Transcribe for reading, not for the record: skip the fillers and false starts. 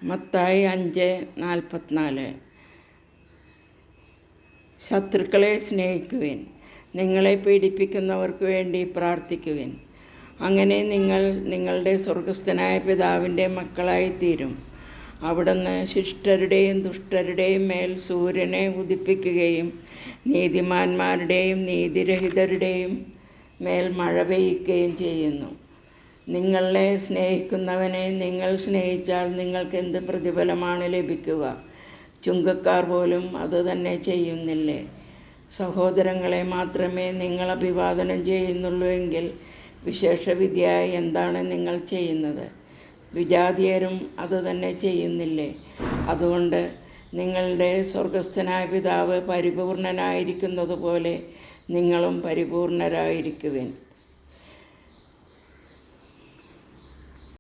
മത്തായി 5:44. ശത്രുക്കളെ സ്നേഹിക്കുവിൻ, നിങ്ങളെ പീഡിപ്പിക്കുന്നവർക്ക് വേണ്ടി പ്രാർത്ഥിക്കുവിൻ. അങ്ങനെ നിങ്ങൾ നിങ്ങളുടെ സ്വർഗസ്ഥനായ പിതാവിൻ്റെ മക്കളായിത്തീരും. അവിടുന്ന് ശിഷ്ടരുടെയും ദുഷ്ടരുടെയും മേൽ സൂര്യനെ ഉദിപ്പിക്കുകയും നീതിമാന്മാരുടെയും നീതിരഹിതരുടെയും മേൽ മഴ പെയ്യുകയും ചെയ്യുന്നു. നിങ്ങളെ സ്നേഹിക്കുന്നവനെ നിങ്ങൾ സ്നേഹിച്ചാൽ നിങ്ങൾക്ക് എന്ത് പ്രതിഫലമാണ് ലഭിക്കുക? ചുങ്കക്കാർ പോലും അത് തന്നെ ചെയ്യുന്നില്ലേ? സഹോദരങ്ങളെ മാത്രമേ നിങ്ങൾ അഭിവാദനം ചെയ്യുന്നുള്ളൂ എങ്കിൽ വിശേഷവിധിയായി എന്താണ് നിങ്ങൾ ചെയ്യുന്നത്? വിജാതീയരും അത് തന്നെ ചെയ്യുന്നില്ലേ? അതുകൊണ്ട് നിങ്ങളുടെ സ്വർഗസ്ഥനായ പിതാവ് പരിപൂർണനായിരിക്കുന്നത് പോലെ നിങ്ങളും പരിപൂർണരായിരിക്കുവിൻ.